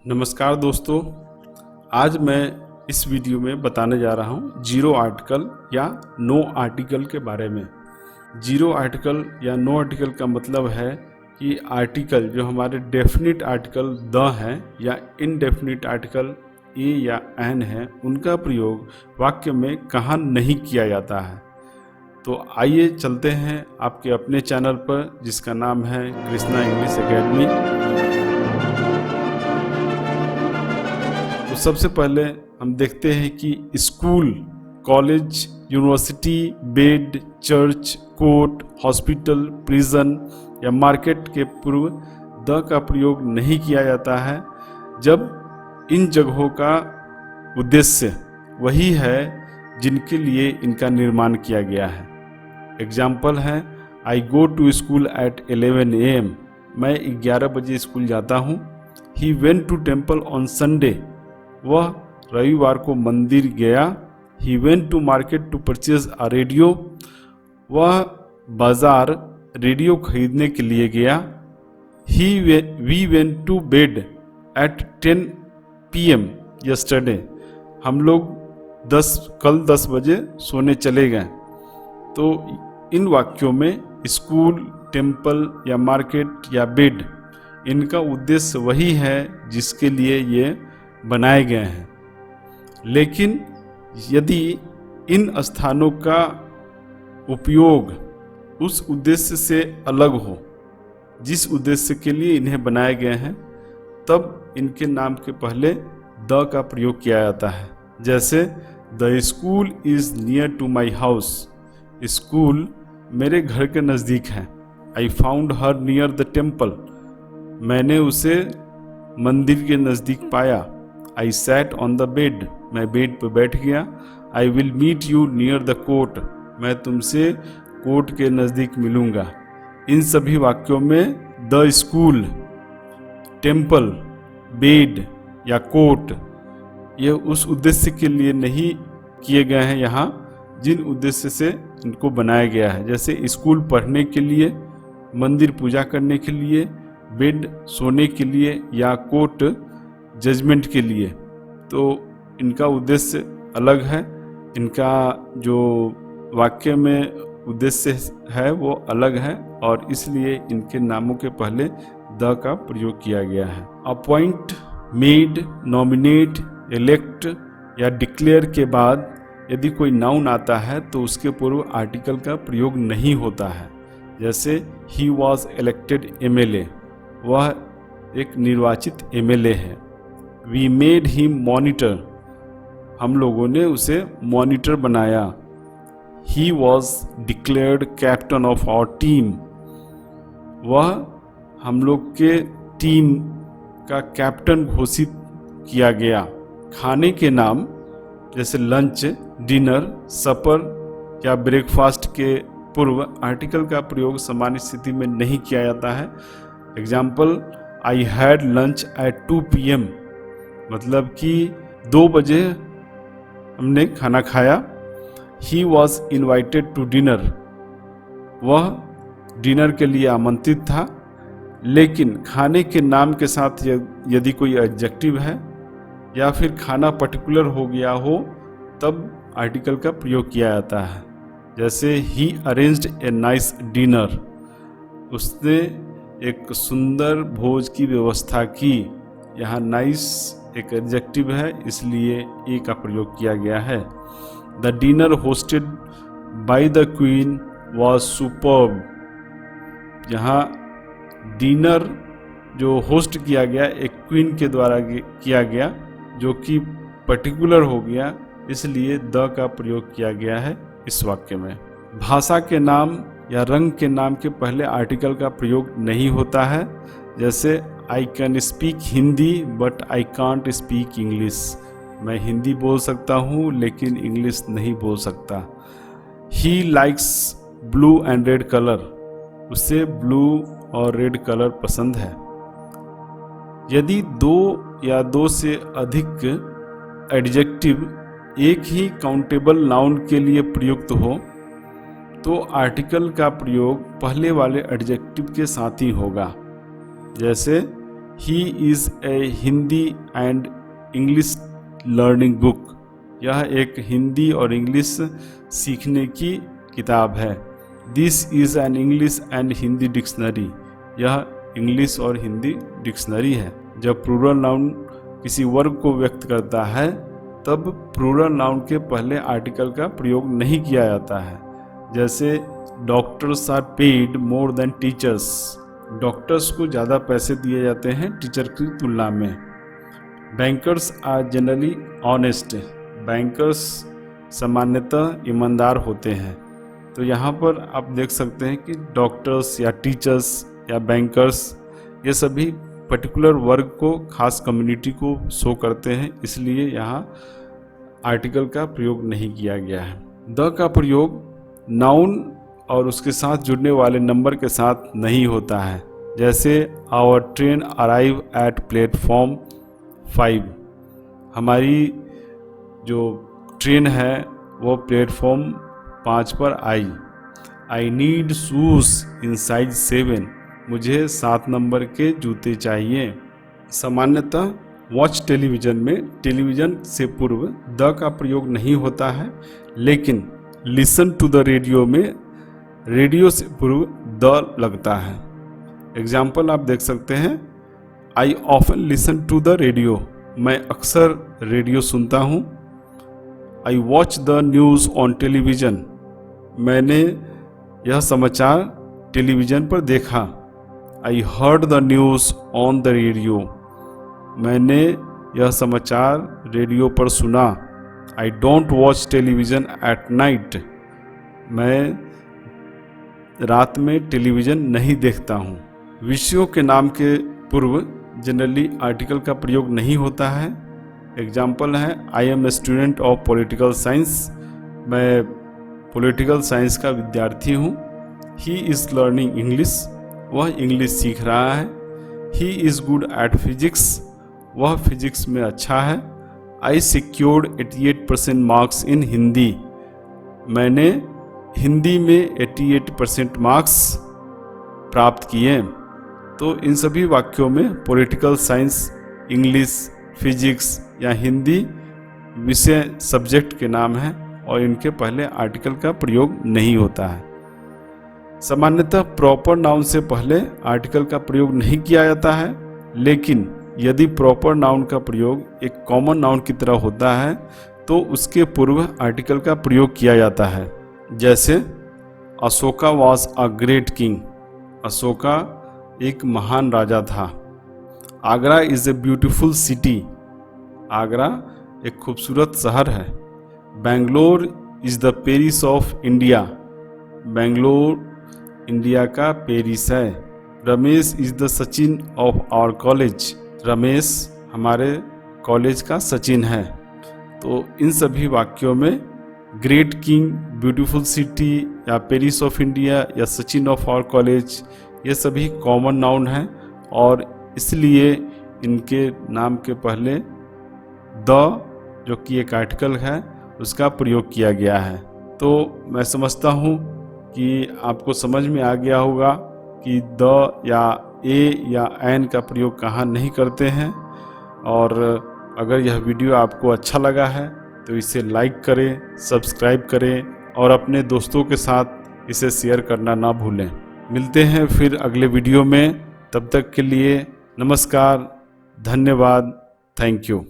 नमस्कार दोस्तों, आज मैं इस वीडियो में बताने जा रहा हूँ जीरो आर्टिकल या नो आर्टिकल के बारे में। जीरो आर्टिकल या नो आर्टिकल का मतलब है कि आर्टिकल जो हमारे डेफिनिट आर्टिकल द हैं या इनडेफिनिट आर्टिकल ए या एन है, उनका प्रयोग वाक्य में कहाँ नहीं किया जाता है। तो आइए चलते हैं आपके अपने चैनल पर जिसका नाम है कृष्णा इंग्लिश एकेडमी। तो सबसे पहले हम देखते हैं कि school, college, university, bed, church, court, hospital, prison या मार्केट के पूर्व द का प्रयोग नहीं किया जाता है जब इन जगहों का उद्देश्य वही है जिनके लिए इनका निर्माण किया गया है। एग्जाम्पल है, I go to school at 11 AM। मैं 11 बजे स्कूल जाता हूँ। He went to temple on Sunday. वह रविवार को मंदिर गया। He went to market to purchase a radio. वह बाजार रेडियो खरीदने के लिए गया। We went to bed at 10 PM yesterday. हम लोग कल 10 बजे सोने चले गए। तो इन वाक्यों में स्कूल, टेम्पल या मार्केट या बेड, इनका उद्देश्य वही है जिसके लिए ये बनाए गए हैं। लेकिन यदि इन स्थानों का उपयोग उस उद्देश्य से अलग हो जिस उद्देश्य के लिए इन्हें बनाए गए हैं, तब इनके नाम के पहले द का प्रयोग किया जाता है। जैसे the school is near to my house. School मेरे घर के नज़दीक है। I found her near the temple. मैंने उसे मंदिर के नज़दीक पाया। I sat on the bed. मैं बेड पर बैठ गया। I will meet you near the court. मैं तुमसे कोर्ट के नज़दीक मिलूँगा। इन सभी वाक्यों में द स्कूल, टेम्पल, बेड या कोर्ट, ये उस उद्देश्य के लिए नहीं किए गए हैं यहाँ जिन उद्देश्य से इनको बनाया गया है। जैसे स्कूल पढ़ने के लिए, मंदिर पूजा करने के लिए, बेड सोने के लिए या कोर्ट जजमेंट के लिए। तो इनका उद्देश्य अलग है, इनका जो वाक्य में उद्देश्य है वो अलग है और इसलिए इनके नामों के पहले द का प्रयोग किया गया है। अपॉइंट, मेड, नॉमिनेट, इलेक्ट या डिक्लेयर के बाद यदि कोई नाउन आता है तो उसके पूर्व आर्टिकल का प्रयोग नहीं होता है। जैसे ही वॉज इलेक्टेड MLA। वह एक निर्वाचित MLA है। We made him monitor. हम लोगों ने उसे मॉनिटर बनाया। He was declared captain of our team. वह हम लोग के टीम का कैप्टन घोषित किया गया। खाने के नाम जैसे लंच, डिनर, सपर या ब्रेकफास्ट के पूर्व आर्टिकल का प्रयोग सामान्य स्थिति में नहीं किया जाता है। Example, I had lunch at 2 PM। मतलब कि 2 बजे हमने खाना खाया। He was invited to dinner. वह डिनर के लिए आमंत्रित था। लेकिन खाने के नाम के साथ यदि कोई एडजेक्टिव है या फिर खाना पर्टिकुलर हो गया हो तब आर्टिकल का प्रयोग किया जाता है। जैसे ही अरेंज्ड ए नाइस डिनर। उसने एक सुंदर भोज की व्यवस्था की। यहाँ नाइस एक एडजेक्टिव है इसलिए ए का प्रयोग किया गया है। The dinner hosted by the queen was superb. यहाँ डिनर जो होस्ट किया गया एक क्वीन के द्वारा किया गया जो कि पर्टिकुलर हो गया, इसलिए द का प्रयोग किया गया है इस वाक्य में। भाषा के नाम या रंग के नाम के पहले आर्टिकल का प्रयोग नहीं होता है। जैसे I can speak Hindi but I can't speak English. मैं हिंदी बोल सकता हूँ लेकिन इंग्लिश नहीं बोल सकता। He likes blue and red colour. उसे ब्लू और रेड कलर पसंद है। यदि 2 या 2 से अधिक एडजेक्टिव एक ही काउंटेबल नाउन के लिए प्रयुक्त हो तो आर्टिकल का प्रयोग पहले वाले एडजेक्टिव के साथ ही होगा। जैसे he is a Hindi and English learning book. यह एक हिंदी और इंग्लिश सीखने की किताब है। This is an English and Hindi dictionary. यह इंग्लिश और हिंदी डिक्शनरी है। जब प्लूरल नाउन किसी वर्ग को व्यक्त करता है तब प्लूरल नाउन के पहले आर्टिकल का प्रयोग नहीं किया जाता है। जैसे doctors are paid more than teachers. Doctors को ज़्यादा पैसे दिए जाते हैं टीचर की तुलना में। Bankers are generally honest. Bankers सामान्यतः ईमानदार होते हैं। तो यहाँ पर आप देख सकते हैं कि डॉक्टर्स या टीचर्स या बैंकर्स ये सभी पर्टिकुलर वर्ग को, खास कम्युनिटी को शो करते हैं, इसलिए यहाँ आर्टिकल का प्रयोग नहीं किया गया है। द का प्रयोग नाउन और उसके साथ जुड़ने वाले नंबर के साथ नहीं होता है। जैसे our train arrive at platform 5। हमारी जो ट्रेन है वो प्लेटफॉर्म 5 पर आई। I need shoes in size 7। मुझे 7 नंबर के जूते चाहिए। सामान्यतः वॉच टेलीविज़न में टेलीविज़न से पूर्व द का प्रयोग नहीं होता है, लेकिन लिसन टू द रेडियो में रेडियो से पूर्व द लगता है। एग्जाम्पल आप देख सकते हैं, I often listen to the radio. मैं अक्सर रेडियो सुनता हूँ। I watch the news on television. मैंने यह समाचार टेलीविज़न पर देखा। I heard the news on the radio. मैंने यह समाचार रेडियो पर सुना। I don't watch television at night. मैं रात में टेलीविज़न नहीं देखता हूँ। विषयों के नाम के पूर्व जनरली आर्टिकल का प्रयोग नहीं होता है। एग्जाम्पल है, I am a student of political science. मैं पॉलिटिकल साइंस का विद्यार्थी हूँ। He is learning English. वह इंग्लिश सीख रहा है। He is good at physics. वह फिजिक्स में अच्छा है। I secured 88% marks in Hindi. मैंने हिंदी में 88% मार्क्स प्राप्त किए। तो इन सभी वाक्यों में पॉलिटिकल साइंस, इंग्लिश, फिजिक्स या हिंदी विषय सब्जेक्ट के नाम हैं और इनके पहले आर्टिकल का प्रयोग नहीं होता है। सामान्यतः प्रॉपर नाउन से पहले आर्टिकल का प्रयोग नहीं किया जाता है, लेकिन यदि प्रॉपर नाउन का प्रयोग एक कॉमन नाउन की तरह होता है तो उसके पूर्व आर्टिकल का प्रयोग किया जाता है। जैसे Ashoka was a great king. Ashoka एक महान राजा था। Agra is a beautiful city. Agra एक खूबसूरत शहर है। Bangalore is the Paris of India. Bangalore India का पेरिस है। Ramesh is the Sachin of our college. Ramesh हमारे कॉलेज का सचिन है। तो इन सभी वाक्यों में ग्रेट किंग, ब्यूटीफुल सिटी या पेरिस ऑफ इंडिया या सचिन ऑफ आवर कॉलेज ये सभी कॉमन नाउन हैं और इसलिए इनके नाम के पहले द जो कि एक आर्टिकल है उसका प्रयोग किया गया है। तो मैं समझता हूँ कि आपको समझ में आ गया होगा कि द या ए या एन का प्रयोग कहाँ नहीं करते हैं। और अगर यह वीडियो आपको अच्छा लगा है तो इसे लाइक करें, सब्सक्राइब करें और अपने दोस्तों के साथ इसे शेयर करना ना भूलें। मिलते हैं फिर अगले वीडियो में। तब तक के लिए नमस्कार, धन्यवाद, थैंक यू।